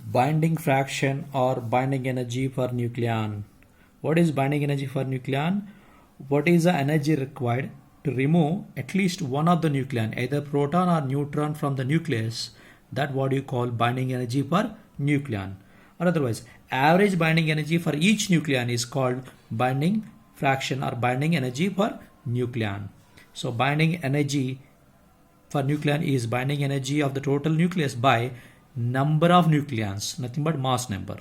Binding fraction or binding energy for nucleon. What is binding energy for nucleon? What is the energy required to remove at least one of the nucleon, either proton or neutron from the nucleus? That what you call binding energy for nucleon. Or otherwise, average binding energy for each nucleon is called binding fraction or binding energy for nucleon. So binding energy for nucleon is binding energy of the total nucleus by number of nucleons, nothing but mass number.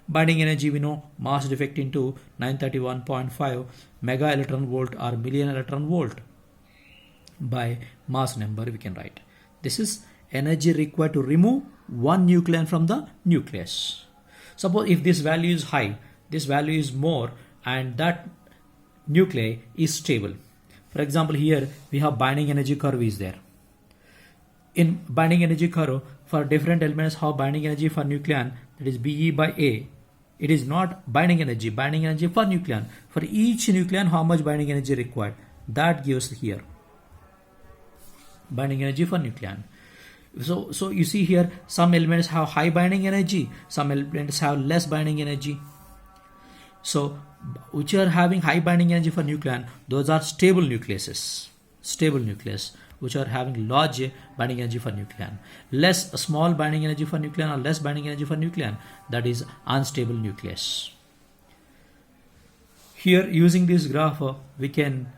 Binding energy, we know mass defect into 931.5 mega electron volt or million electron volt by mass number we can write. This is energy required to remove one nucleon from the nucleus. Suppose if this value is high, this value is more, and that nuclei is stable. For example, here we have binding energy curve is there. In binding energy curve, for different elements, how binding energy for nucleon, that is Be by A. It is not binding energy for nucleon. For each nucleon, how much binding energy required? That gives here. Binding energy for nucleon. So you see here, some elements have high binding energy, some elements have less binding energy. So which are having high binding energy for nucleon, those are stable nucleuses. Stable nucleus, which are having large binding energy for nucleon. Less small binding energy for nucleon or less binding energy for nucleon, that is unstable nucleus. Here using this graph, we can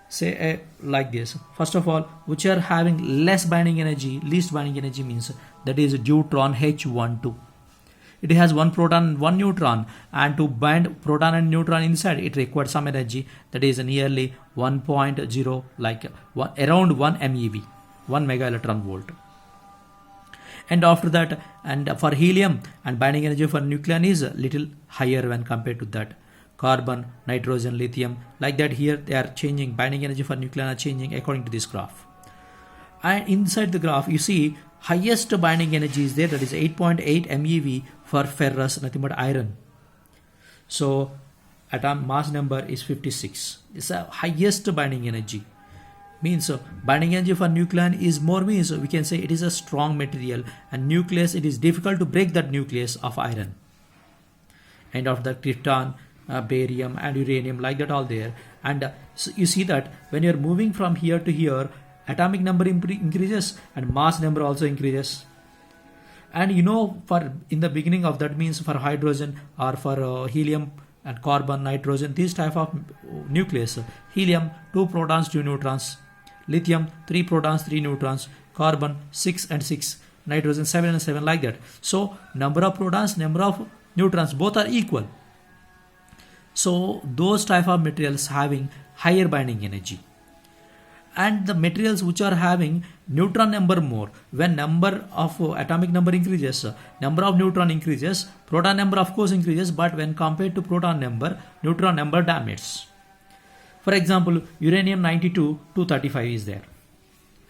say like this. First of all, which are having less binding energy, least binding energy means that is deuteron H12. It has one proton and one neutron, and to bind proton and neutron inside, it requires some energy, that is nearly 1.0, like around 1 MeV, 1 mega electron volt. And after that, and for helium, and binding energy for nucleon is a little higher when compared to that. Carbon, nitrogen, lithium, like that. Here they are changing, binding energy for nucleon are changing according to this graph. And inside the graph, you see highest binding energy is there, that is 8.8 MeV for ferrous, nothing but iron. So atom mass number is 56. It's the highest binding energy. Means binding energy for nucleon is more, means we can say it is a strong material, and nucleus, it is difficult to break that nucleus of iron. And of the krypton, barium and uranium, like that all there. And so you see that when you are moving from here to here, atomic number increases and mass number also increases. And you know, for in the beginning of that, means for hydrogen or for helium and carbon, nitrogen, this type of nucleus, helium 2 protons 2 neutrons, lithium 3 protons 3 neutrons, carbon 6 and 6, nitrogen 7 and 7, like that. So number of protons, number of neutrons, both are equal. So those type of materials having higher binding energy. And the materials which are having neutron number more, when number of atomic number increases, number of neutron increases, proton number of course increases, but when compared to proton number, neutron number damages. For example, uranium 92 235 is there,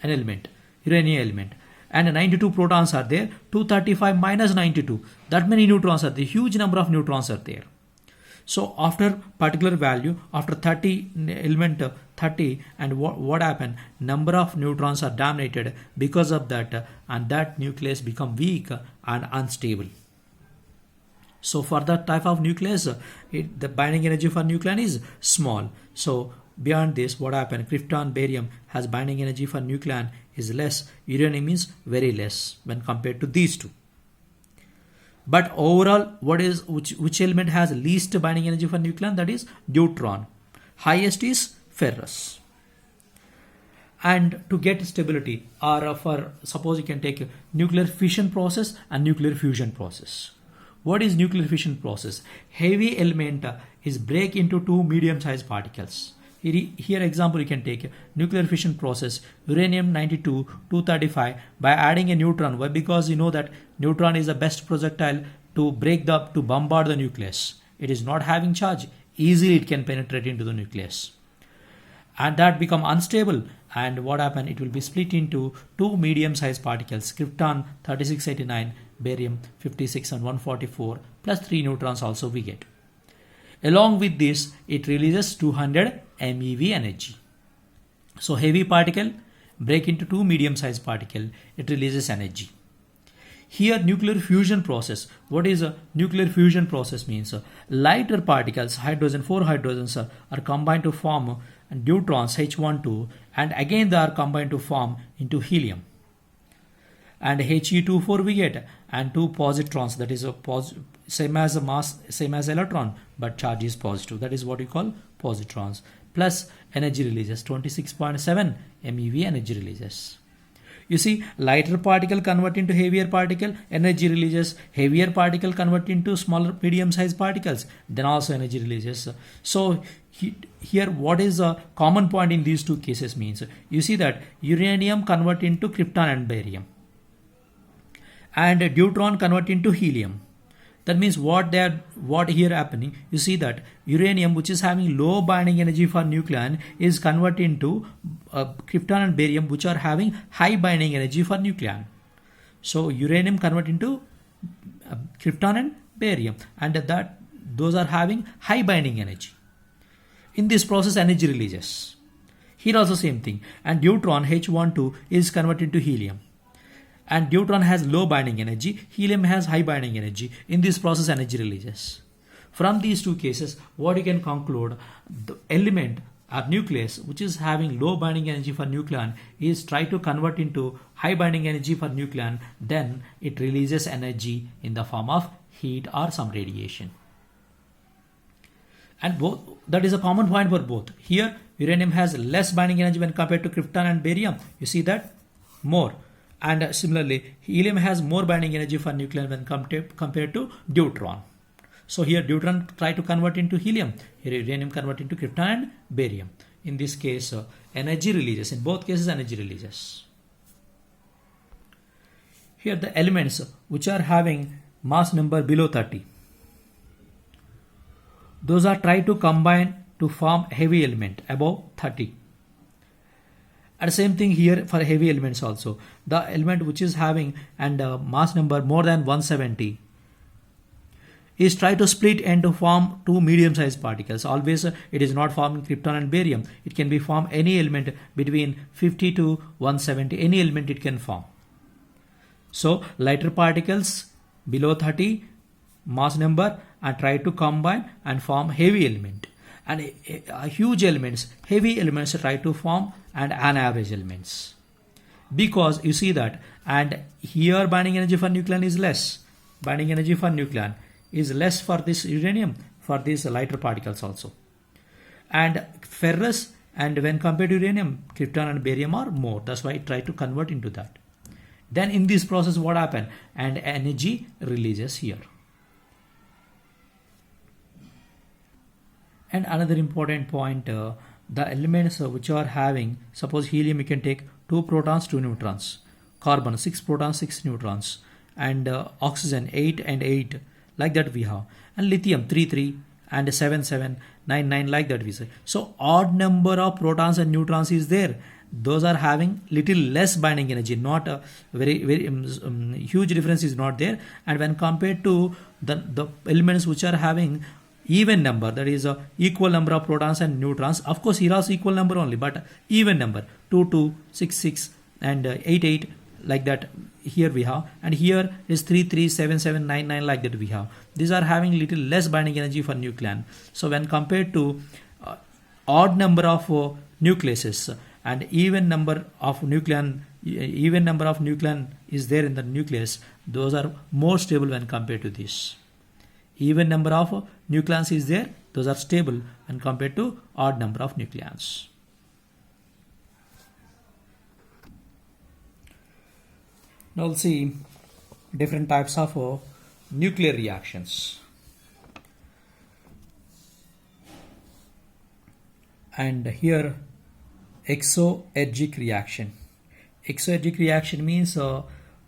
an element, uranium element, and 92 protons are there, 235 minus 92, that many neutrons are there, huge number of neutrons are there. So after particular value, after 30 element 30, and what happened, number of neutrons are dominated because of that, and that nucleus become weak and unstable. So for that type of nucleus, the binding energy for nucleon is small. So beyond this, what happened, krypton, barium has binding energy for nucleon is less, uranium is very less when compared to these two. But overall, which element has least binding energy for nucleon? That is deuteron. Highest is ferrous. And to get stability, or for suppose you can take nuclear fission process and nuclear fusion process. What is nuclear fission process? Heavy element is break into two medium-sized particles. Here example you can take nuclear fission process, uranium 92 235 by adding a neutron. Why? Because you know that neutron is the best projectile to bombard the nucleus. It is not having charge, easily it can penetrate into the nucleus, and that become unstable. And what happen, it will be split into two medium sized particles, krypton 3689, barium 56 and 144, plus 3 neutrons also we get. Along with this, it releases 200 MeV energy. So heavy particle break into two medium sized particle, it releases energy. Here nuclear fusion process. What is a nuclear fusion process means? Lighter particles, hydrogen, 4 hydrogens are combined to form neutrons H12, and again they are combined to form into helium. And He24 we get, and 2 positrons, that is a same as a mass, same as electron, but charge is positive. That is what we call positrons. Plus energy releases 26.7 MeV energy releases. You see, lighter particle convert into heavier particle, energy releases. Heavier particle convert into smaller, medium-sized particles, then also energy releases. So here, what is a common point in these two cases means? You see that uranium convert into krypton and barium, and deuteron convert into helium. That means what here happening, you see that uranium, which is having low binding energy for nucleon, is converted into krypton and barium, which are having high binding energy for nucleon. So uranium convert into krypton and barium, and that those are having high binding energy. In this process, energy releases. Here also same thing. And deuteron H12 is converted to helium. And deuteron has low binding energy, helium has high binding energy. In this process, energy releases. From these two cases, what you can conclude, the element or nucleus which is having low binding energy for nucleon is try to convert into high binding energy for nucleon, then it releases energy in the form of heat or some radiation. And both, that is a common point for both. Here, uranium has less binding energy when compared to krypton and barium. You see that? More. And similarly, helium has more binding energy for nucleon when compared to deuteron. So here deuteron try to convert into helium. Here uranium convert into krypton and barium. In this case, energy releases. In both cases, energy releases. Here the elements which are having mass number below 30. Those are try to combine to form heavy element above 30. And same thing here for heavy elements also. The element which is having and mass number more than 170 is try to split and to form two medium-sized particles. Always it is not forming krypton and barium. It can be form any element between 50 to 170. Any element it can form. So lighter particles below 30 mass number and try to combine and form heavy element. And huge elements, heavy elements try to form and average elements. Because you see that, and here binding energy for nucleon is less. Binding energy for nucleon is less for this uranium, for these lighter particles also. And ferrous, and when compared to uranium, krypton and barium are more. That's why I try to convert into that. Then in this process, what happens? And energy releases here. And another important point, the elements which are having, suppose helium, you can take 2 protons, 2 neutrons. Carbon, 6 protons, 6 neutrons. And oxygen, 8 and 8, like that we have. And lithium, 3, 3 and 7, 7, 9, 9, like that we say. So odd number of protons and neutrons is there. Those are having little less binding energy, not a very huge difference is not there. And when compared to the elements which are having even number, that is a equal number of protons and neutrons, of course here also equal number only, but even number, 2 2, 6 6 and 8 8, like that here we have. And here is 3 3, 7 7, 9 9, like that we have. These are having little less binding energy for nucleon. So when compared to odd number of nucleuses and even number of nucleon is there in the nucleus, those are more stable when compared to this. Even number of nucleons is there, those are stable when compared to odd number of nucleons. Now we'll see different types of nuclear reactions. And here, exoergic reaction. Exoergic reaction means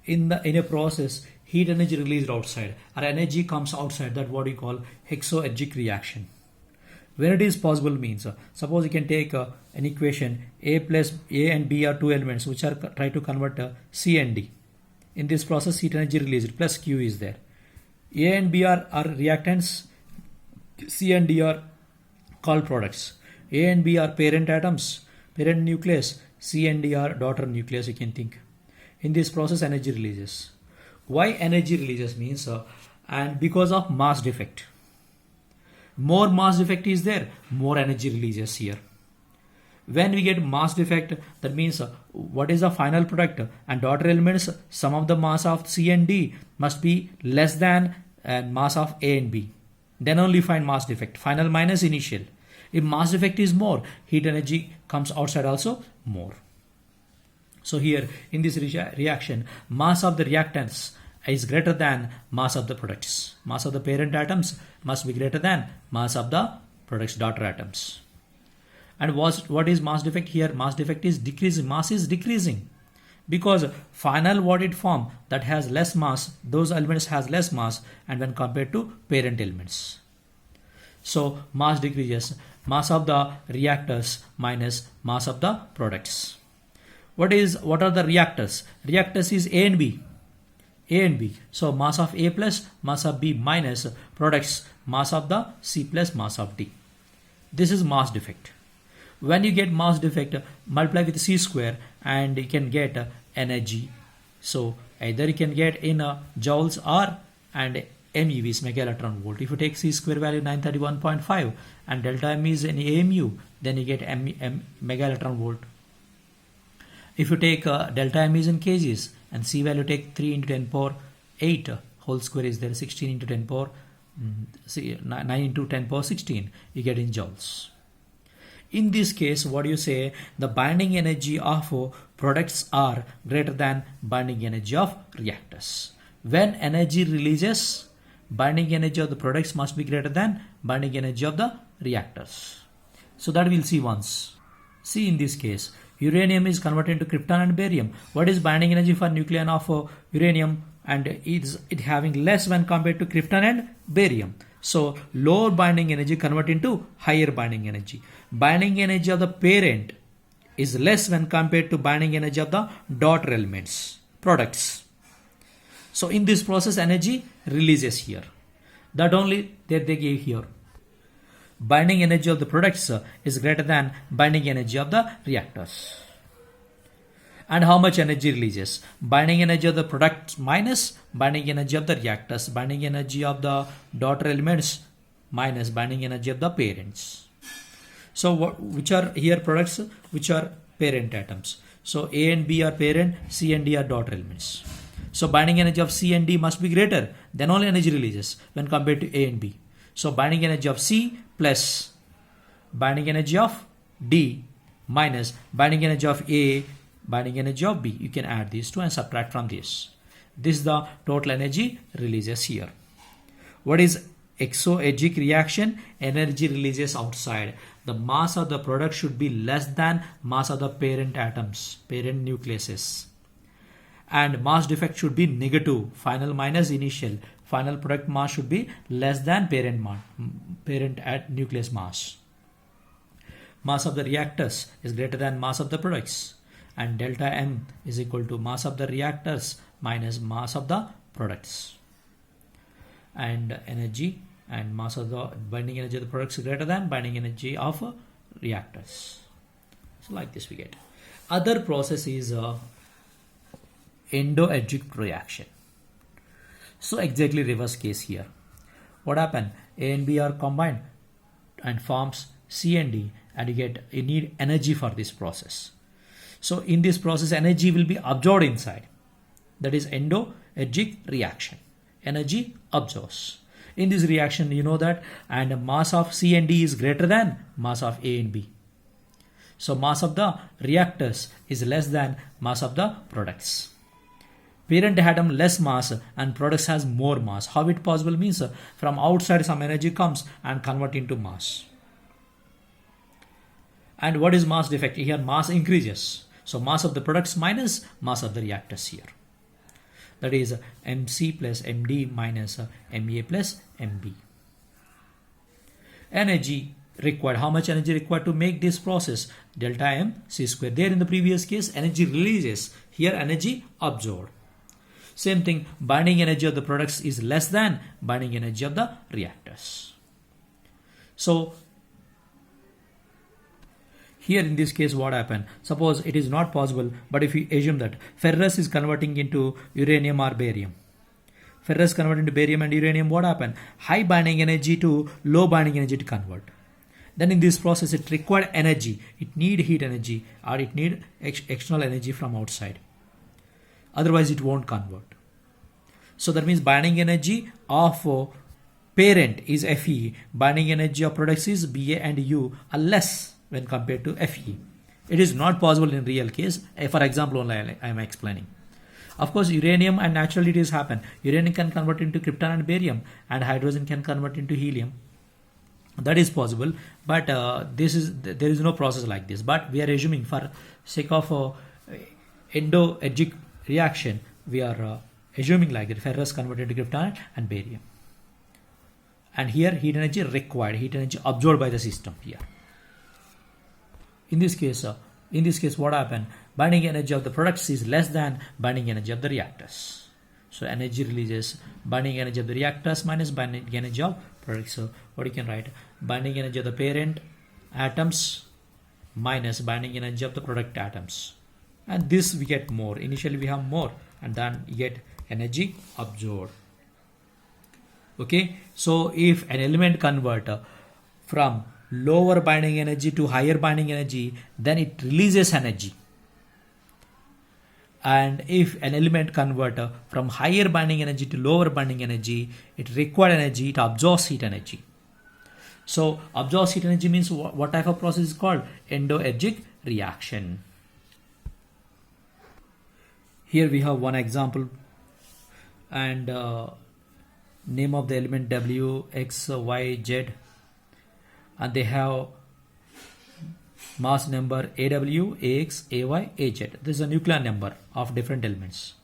in a process, heat energy released outside or energy comes outside, that what we call exoergic reaction. When it is possible means, suppose you can take an equation, A and B are two elements which are try to convert C and D. In this process, heat energy released plus Q is there. A and B are reactants, C and D are called products. A and B are parent atoms, parent nucleus, C and D are daughter nucleus, you can think. In this process, energy releases. why energy releases means and because of mass defect. More mass defect is there, more energy releases here. When we get mass defect, that means what is the final product, and daughter elements sum of the mass of C and D must be less than mass of A and B. Then only find mass defect, final minus initial. If mass defect is more, heat energy comes outside also more. So here in this reaction, mass of the reactants is greater than mass of the products. Mass of the parent atoms must be greater than mass of the products daughter atoms. And what is mass defect here? Mass defect is decreasing. Mass is decreasing because final what it form that has less mass, those elements has less mass, and when compared to parent elements. So mass decreases. Mass of the reactors minus mass of the products. What are the reactors? Reactors is A and B. A and B. So mass of A plus mass of B minus products mass of the C plus mass of D. This is mass defect. When you get mass defect, multiply with C square and you can get energy. So either you can get in joules or and MeV is mega electron volt. If you take C square value 931.5 and delta M is in AMU, then you get mega electron volt. If you take delta M is in kgs and C value take 3 into 10 power 8 whole square is there, 16 into 10 power 9 into 10 power 16, you get in joules. In this case, what do you say? The binding energy of products are greater than binding energy of reactors. When energy releases, binding energy of the products must be greater than binding energy of the reactors. So that we'll see once. See in this case, uranium is converted into krypton and barium. What is binding energy for nucleon of uranium? And it having less when compared to krypton and barium. So lower binding energy convert into higher binding energy. Binding energy of the parent is less when compared to binding energy of the daughter elements, products. So in this process, energy releases here. That only that they gave here. Binding energy of the products is greater than binding energy of the reactors. And how much energy releases? Binding energy of the product minus binding energy of the reactors. Binding energy of the daughter elements minus binding energy of the parents. So which are here products, which are parent atoms. So A and B are parent, C and D are daughter elements. So binding energy of C and D must be greater, then only energy releases when compared to A and B. So binding energy of C plus binding energy of D minus binding energy of A, binding energy of B. You can add these two and subtract from this. This is the total energy releases here. What is exoergic reaction? Energy releases outside. The mass of the product should be less than mass of the parent atoms, parent nucleuses. And mass defect should be negative, final minus initial. Final product mass should be less than parent at nucleus mass. Mass of the reactors is greater than mass of the products. And delta M is equal to mass of the reactors minus mass of the products. And energy and mass of the binding energy of the products is greater than binding energy of reactors. So like this we get. Other process is endoergic reaction. So exactly reverse case here. What happened? A and B are combined and forms C and D, and you need energy for this process. So in this process, energy will be absorbed inside. That is endoergic reaction. Energy absorbs. In this reaction, you know that, and mass of C and D is greater than mass of A and B. So mass of the reactors is less than mass of the products. Parent atom less mass and products has more mass. How it possible means from outside some energy comes and convert into mass. And what is mass defect? Here mass increases. So mass of the products minus mass of the reactors here. That is MC plus MD minus MA plus MB. Energy required. How much energy required to make this process? Delta M C square. There in the previous case, energy releases. Here energy absorbed. Same thing, binding energy of the products is less than binding energy of the reactors. So here in this case what happened? Suppose it is not possible, but if we assume that ferrous is converting into uranium or barium. ferrous convert into barium and uranium, what happened? High binding energy to low binding energy to convert. Then in this process it required energy, it need heat energy, or it need external energy from outside. Otherwise it won't convert. So that means binding energy of parent is Fe, binding energy of products is Ba and U are less when compared to Fe. It is not possible in real case. For example only I am explaining. Of course uranium and naturally it is happen. Uranium can convert into krypton and barium, and hydrogen can convert into helium. That is possible, but there is no process like this. But we are assuming for sake of endo-edgic reaction, we are assuming like that ferrous converted into krypton and barium. And here heat energy required, heat energy absorbed by the system here. In this case what happened? Binding energy of the products is less than binding energy of the reactors. So energy releases, binding energy of the reactors minus binding energy of products. So what you can write? Binding energy of the parent atoms minus binding energy of the product atoms. And this we get more. Initially we have more, and then you get energy absorbed. Okay, so if an element converter from lower binding energy to higher binding energy, then it releases energy. And if an element converter from higher binding energy to lower binding energy, it requires energy, it absorbs heat energy. So absorbs heat energy means what type of process is called? Endo-edgic reaction. Here we have one example, and name of the element W, X, Y, Z, and they have mass number AW, AX, AY, AZ. This is a nuclear number of different elements.